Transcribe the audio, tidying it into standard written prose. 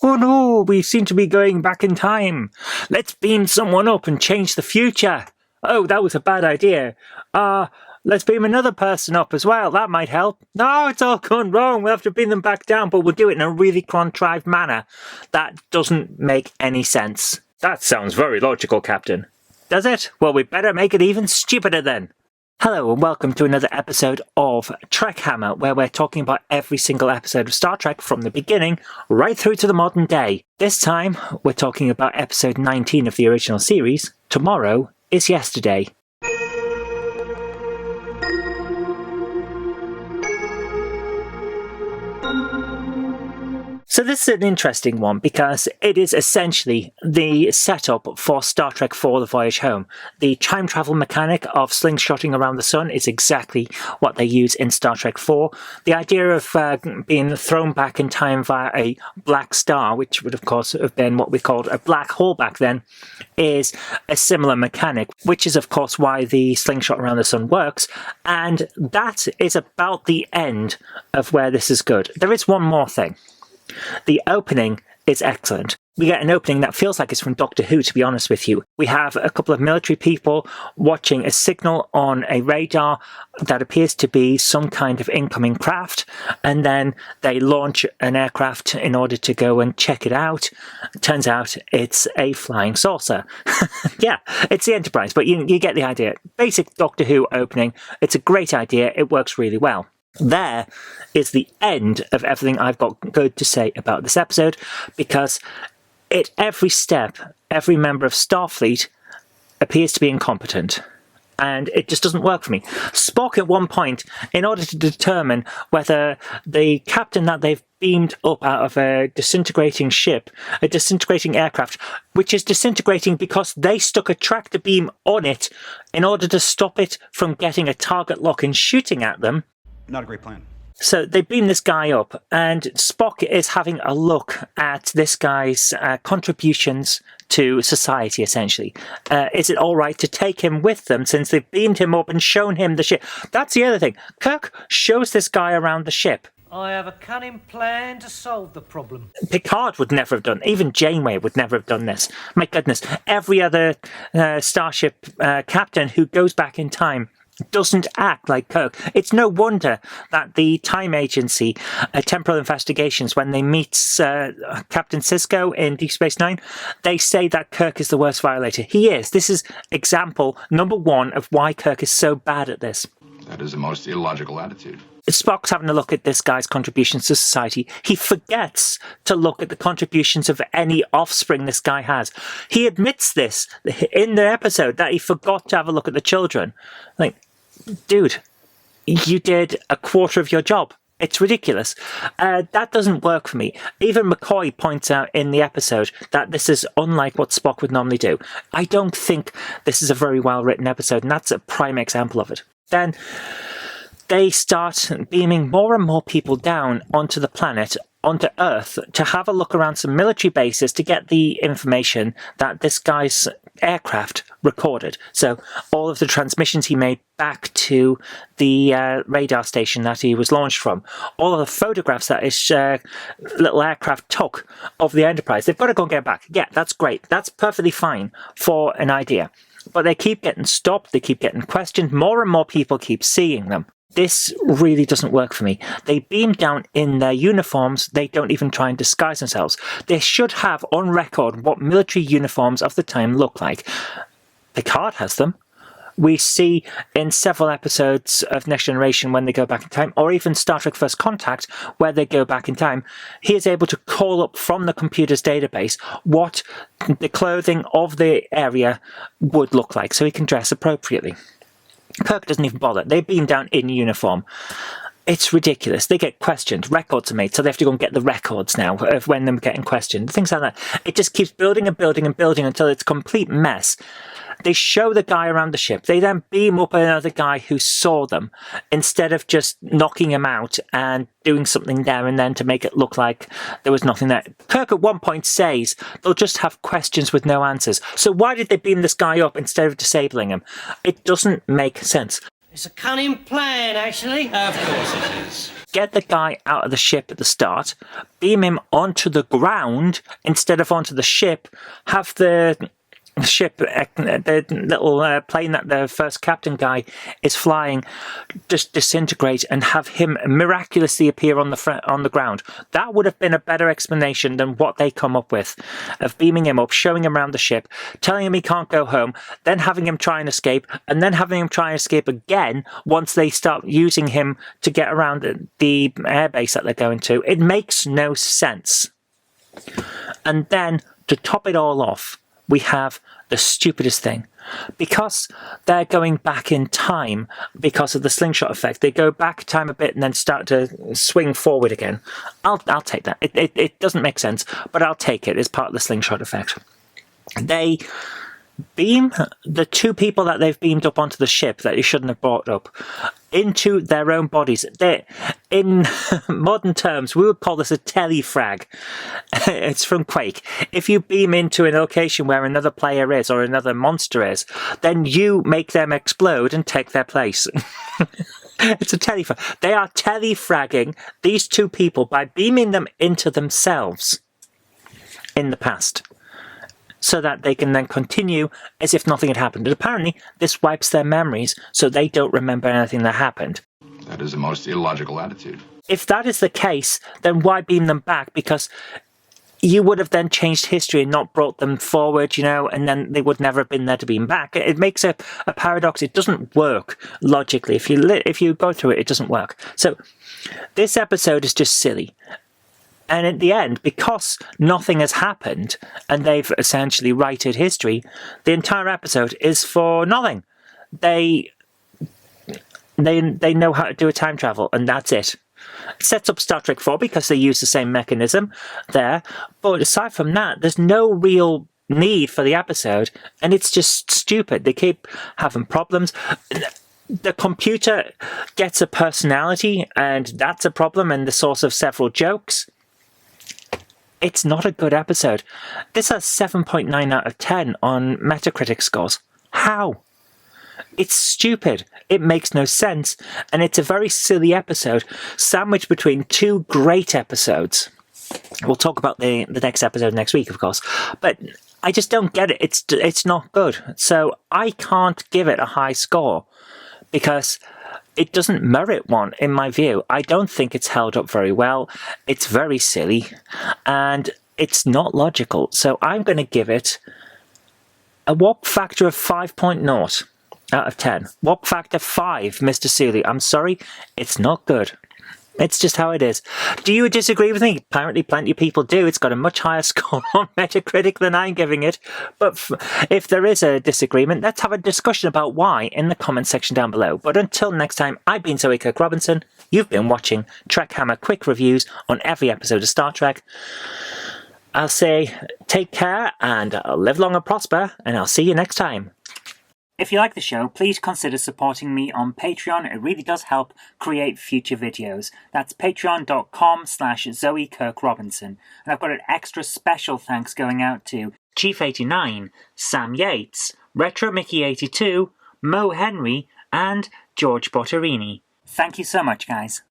Oh no, we seem to be going back in time. Let's beam someone up and change the future. Oh, that was a bad idea. Let's beam another person up as well. That might help. No, it's all gone wrong. We'll have to beam them back down, but we'll do it in a really contrived manner. That doesn't make any sense. That sounds very logical, Captain. Does it? Well, we better make it even stupider then. Hello and welcome to another episode of TrekHammer, where we're talking about every single episode of Star Trek from the beginning right through to the modern day. This time, we're talking about episode 19 of the original series, Tomorrow is Yesterday. So this is an interesting one because it is essentially the setup for Star Trek IV: The Voyage Home. The time travel mechanic of slingshotting around the sun is exactly what they use in Star Trek IV. The idea of being thrown back in time via a black star, which would of course have been what we called a black hole back then, is a similar mechanic, which is of course why the slingshot around the sun works. And that is about the end of where this is good. There is one more thing. The opening is excellent. We get an opening that feels like it's from Doctor Who, to be honest with you. We have a couple of military people watching a signal on a radar that appears to be some kind of incoming craft, and then they launch an aircraft in order to go and check it out. It turns out it's a flying saucer. Yeah, it's the Enterprise, but you get the idea. Basic Doctor Who opening. It's a great idea. It works really well. There is the end of everything I've got good to say about this episode, because at every step, every member of Starfleet appears to be incompetent. And it just doesn't work for me. Spock at one point, in order to determine whether the captain that they've beamed up out of a disintegrating ship, a disintegrating aircraft, which is disintegrating because they stuck a tractor beam on it in order to stop it from getting a target lock and shooting at them. Not a great plan. So they beam this guy up, and Spock is having a look at this guy's contributions to society, essentially. Is it all right to take him with them since they've beamed him up and shown him the ship? That's the other thing. Kirk shows this guy around the ship. I have a cunning plan to solve the problem. Picard would never have done. Even Janeway would never have done this. My goodness. Every other starship captain who goes back in time doesn't act like Kirk. It's no wonder that the Time Agency, Temporal Investigations, when they meet Captain Sisko in Deep Space Nine, they say that Kirk is the worst violator. He is. This is example number one of why Kirk is so bad at this. That is the most illogical attitude. Spock's having a look at this guy's contributions to society. He forgets to look at the contributions of any offspring this guy has. He admits this in the episode, that he forgot to have a look at the children. Like, dude, you did a quarter of your job. It's ridiculous. That doesn't work for me. Even McCoy points out in the episode that this is unlike what Spock would normally do. I don't think this is a very well-written episode, and that's a prime example of it. Then they start beaming more and more people down onto the planet, onto Earth, to have a look around some military bases to get the information that this guy's aircraft recorded. So all of the transmissions he made back to the radar station that he was launched from, all of the photographs that his little aircraft took of the Enterprise, they've got to go and get back. Yeah, that's great. That's perfectly fine for an idea. But they keep getting stopped, they keep getting questioned, more and more people keep seeing them. This really doesn't work for me. They beam down in their uniforms. They don't even try and disguise themselves. They should have on record what military uniforms of the time look like. Picard has them. We see in several episodes of Next Generation when they go back in time, or even Star Trek First Contact where they go back in time, he is able to call up from the computer's database what the clothing of the area would look like so he can dress appropriately. Kirk doesn't even bother. They beam down in uniform. It's ridiculous. They get questioned. Records are made, so they have to go and get the records now of when they're getting questioned. Things like that. It just keeps building and building and building until it's a complete mess. They show the guy around the ship. They then beam up another guy who saw them instead of just knocking him out and doing something there and then to make it look like there was nothing there. Kirk at one point says they'll just have questions with no answers. So why did they beam this guy up instead of disabling him? It doesn't make sense. It's a cunning plan, actually. Of course it is. get the guy out of the ship at the start, beam him onto the ground instead of onto the ship, have the ship, the little plane that the first captain guy is flying, just disintegrate, and have him miraculously appear on the ground. That would have been a better explanation than what they come up with, of beaming him up, showing him around the ship, telling him he can't go home, then having him try and escape, and then having him try and escape again once they start using him to get around the airbase that they're going to. It makes no sense. And then, to top it all off, we have the stupidest thing. Because they're going back in time because of the slingshot effect, they go back time a bit and then start to swing forward again. I'll take that. It doesn't make sense, but I'll take it as part of the slingshot effect. They beam the two people that they've beamed up onto the ship that you shouldn't have brought up into their own bodies. In modern terms, we would call this a telefrag. It's from Quake. If you beam into a location where another player is or another monster is, then you make them explode and take their place. It's a telefrag. They are telefragging these two people by beaming them into themselves in the past, so that they can then continue as if nothing had happened. And apparently, this wipes their memories, so they don't remember anything that happened. That is the most illogical attitude. If that is the case, then why beam them back? Because you would have then changed history and not brought them forward, and then they would never have been there to beam back. It makes a paradox. It doesn't work logically. If you go through it, it doesn't work. So this episode is just silly. And at the end, because nothing has happened and they've essentially righted history, the entire episode is for nothing. They know how to do a time travel, and that's it. It sets up Star Trek 4 because they use the same mechanism there. But aside from that, there's no real need for the episode, and it's just stupid. They keep having problems. The computer gets a personality, and that's a problem and the source of several jokes. It's not a good episode. This has 7.9 out of 10 on Metacritic scores. How? It's stupid. It makes no sense. And it's a very silly episode, sandwiched between two great episodes. We'll talk about the next episode next week, of course. But I just don't get it. It's not good. So I can't give it a high score because it doesn't merit one, in my view. I don't think it's held up very well. It's very silly, and it's not logical. So I'm going to give it a warp factor of 5.0 out of 10. Warp factor 5, Mr. Seeley. I'm sorry, it's not good. It's just how it is. Do you disagree with me? Apparently plenty of people do. It's got a much higher score on Metacritic than I'm giving it. But if there is a disagreement, let's have a discussion about why in the comment section down below. But until next time, I've been Zoe Kirk Robinson. You've been watching TrekHammer quick reviews on every episode of Star Trek. I'll say take care and live long and prosper, and I'll see you next time. If you like the show, please consider supporting me on Patreon. It really does help create future videos. That's patreon.com/Zoe Kirk Robinson. And I've got an extra special thanks going out to Chief89, Sam Yates, Retro Mickey 82, Mo Henry, and George Bortorini. Thank you so much, guys.